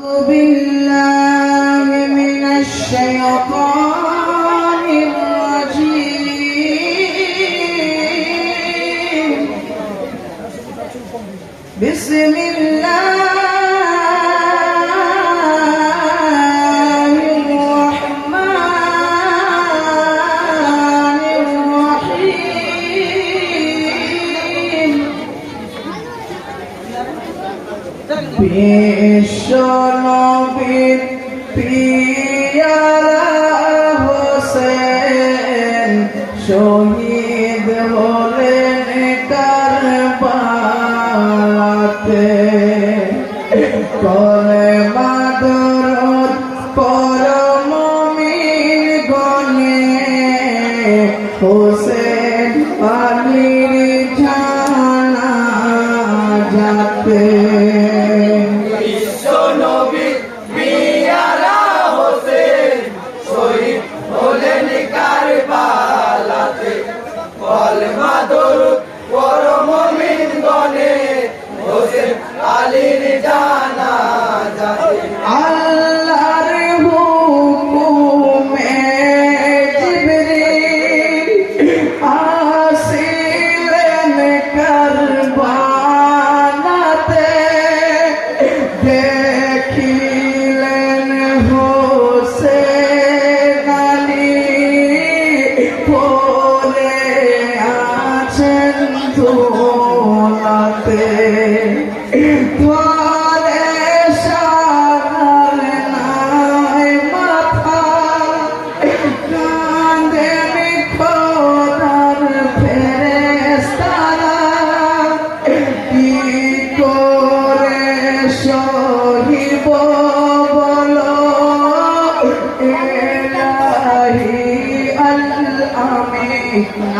بالله من الشيطان الرجيم بسم الله الرحمن الرحيم বিশ্বনবীর পিয়ারা হোসেন শহীদ হলেন কারবালাতে কলেমা দরুদ পড়ো মুমিন গণে হোসেন আলীর জানাজাতে আল্লাহর হুকুমে জিবরিল আসিলেন কারবালাতে দেখিলেন হোসেন আলী পড়ে আছেন দোলাতে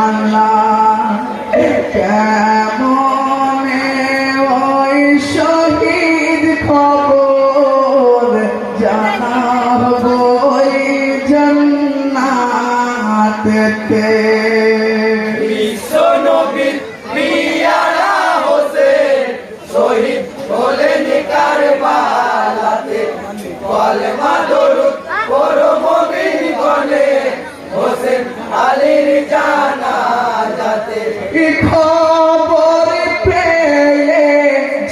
আল্লাহ কেমনে ওই শহীদ খবর জানাবো জান্নাতেতে বিশ্বনবীর পিয়ারা হোসেন শহীদ হলেন কারবালাতে কলেমা দরুদ পড়ো মুমিন গণে হোসেন আলীর জানাজাতে খবর পেয়ে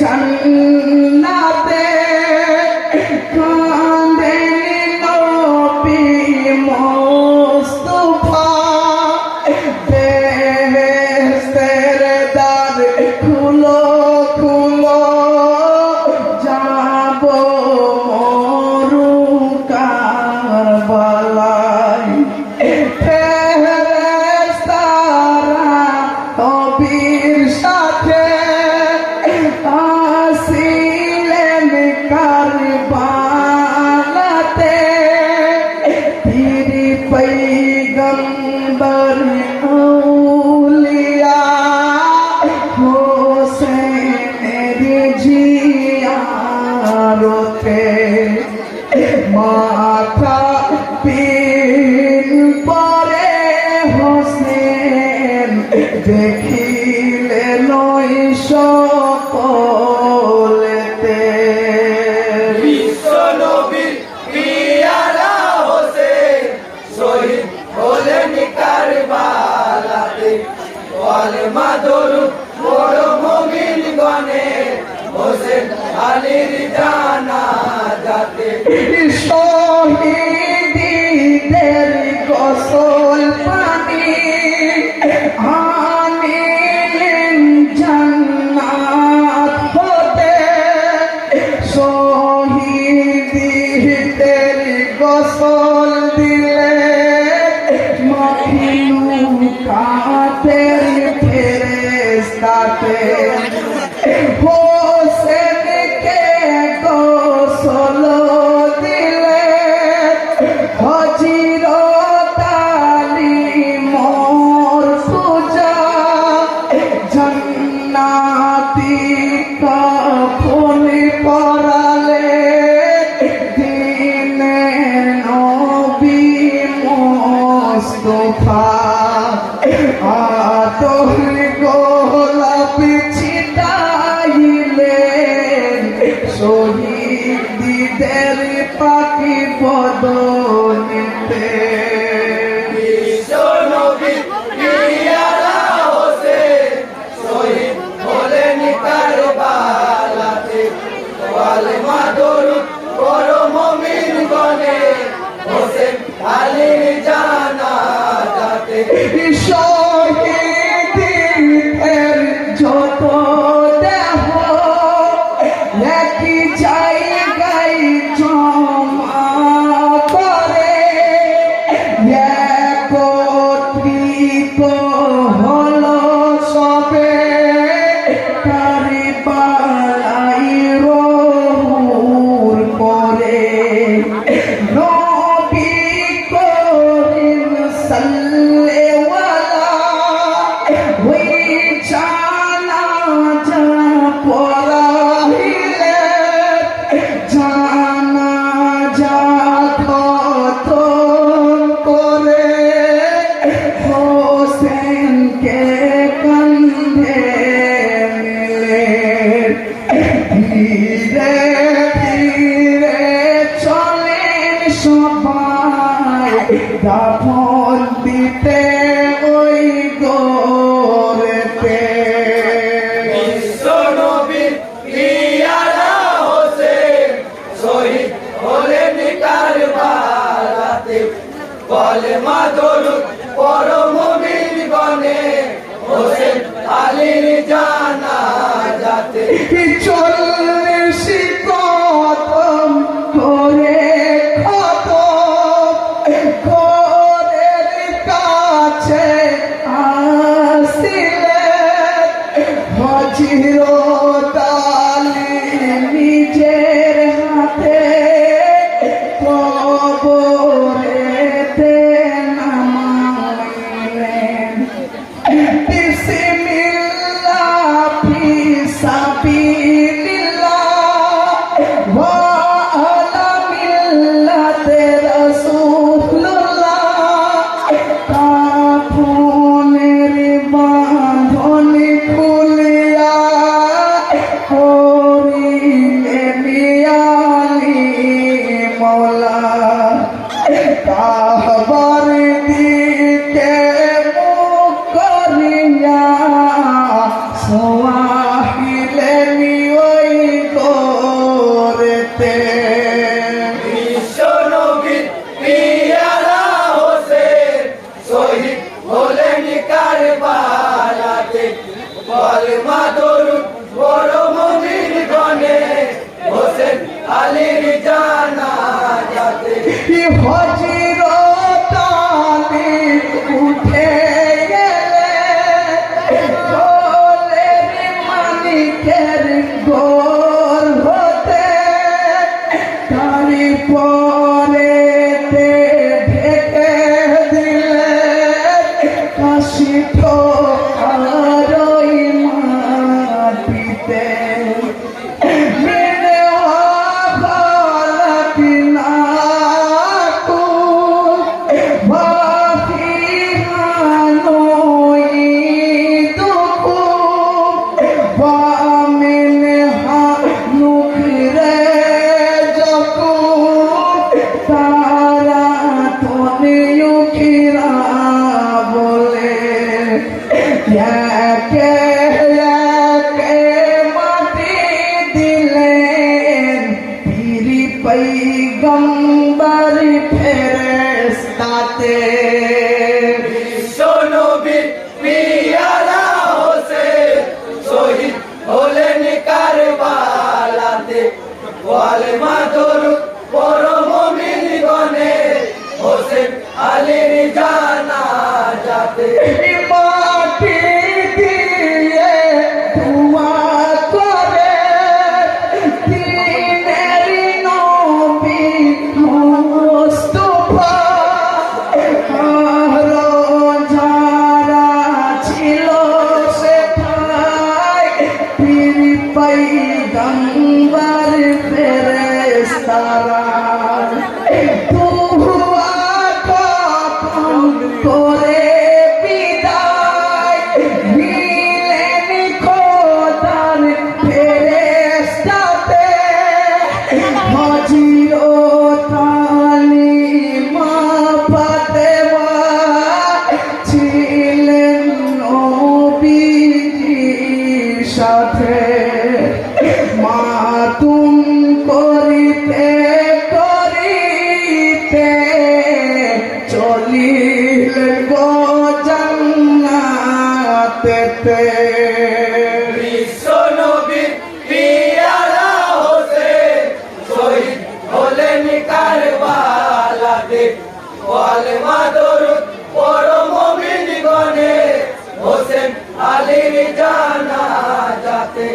জান্নাতে কাঁদেন নবী মুস্তাফা বেহেশতের দ্বার খুলো খুলো যাব মরু কারবালায় নবীর সাথে আসিলেন কারবালাতে পীর পয়গম্বর আউলিয়া হোসেনের জিয়ারতে মাথা পিন পরে হোসেন দেখিলেন সকলেতে বিশ্বনবীর পিয়ারা হোসেন শহীদ হলেন কারবালাতে কলেমা দরুদ পড়ো মুমিন গণে হোসেন আলীর জানাজাতে শহীদদের গোসল পানি আনিলেন জান্নাত হতে শহীদদের গোসল দিলে মাখলুকাতের ফেরেশতাতে হোসেনকে গোসল দিলে হযরত আলী মরফুজা জান্নাতি কাফন পরালে দিনে নবী মুস্তাফা আতর গোলাপ ছিটাইলেন শহীদ শহীদের পাখি বদনেতে বিশ্ব নবী পিয়ারা হোসেন শহীদ হলেন কারবালাতে কালেমা দরুদ পড়ো মুমিন গণে হোসেন আলীর জানাজাতে শহীদের যত দেহ একই জায়গায় জমা করে একত্রিত হলো সবে কারবালায় রহুর পরে নবী করিম সাল্লাল্লাহু ওই জানাজা পড়াইলে জানাজা খতম করে হোসেনকে কাঁধে নিলেন ধীরে ধীরে চলেন সবাই দাফন দিতে ওই গোরেতে বিশ্ব নবী পিয়ারা হোসেন শহীদ হলেন কারবালাতে কালেমা দরুদ পড়ো মুমিন গণে হোসেন আলীর জানাজাতে চল্লিশ কদম করে ঘরের কাছে আসিলেন হযরত আলী নিজের হাতে কবরেতে নামাইলেন বিসমিল্লাহ ফি সাবিলিল্লাহ ওয়া আলা মিল্লাতি রাসূলুল্লাহ কাফনের বাঁধন খুলিয়া করিলেন আলী মওলা কাবার দিকে মুখ করিয়া সোয়াহিলেন ওই গোরেতে বিশ্ব নবী পিয়ারা হোসেন শহীদ হলেন কারবালাতে কালেমা দরুদ পড়ো মুমিন গণে হোসেন আলীর জানাজাতে হযরত আলী উঠে গেলেন কোলের মানিকের গোর হতে তারপরে ঢেকে দিলেন কাশিঠ আর ওই মাটিতে पैगंबर फेरेस्ताते বিশ্ব নবী পিয়ারা হোসেন শহীদ হলেন কারবালাতে কালেমা দরুদ পড়ো মুমিন গণে হোসেন আলীর জানাজাতে माटी दिए दुआ करे दीनेरी नबी मुस्तफा आरो যারা ছিল সেটাই পীর পয়গম্বর ফেরেশতারা দুয়া কখন করে বিদায় নিলেন খোদার ফেরেশতাতে হাজী সাথে মাতুম করিতে করিতে চলিলেন গো জান্নাতেতে। বিশ্ব নবীর পিয়ারা হোসেন শহীদ হলেন কারবালাতে। কালেমা দরুদ পড়ো মুমিনগণে হোসেন আলীর জানাজাতে।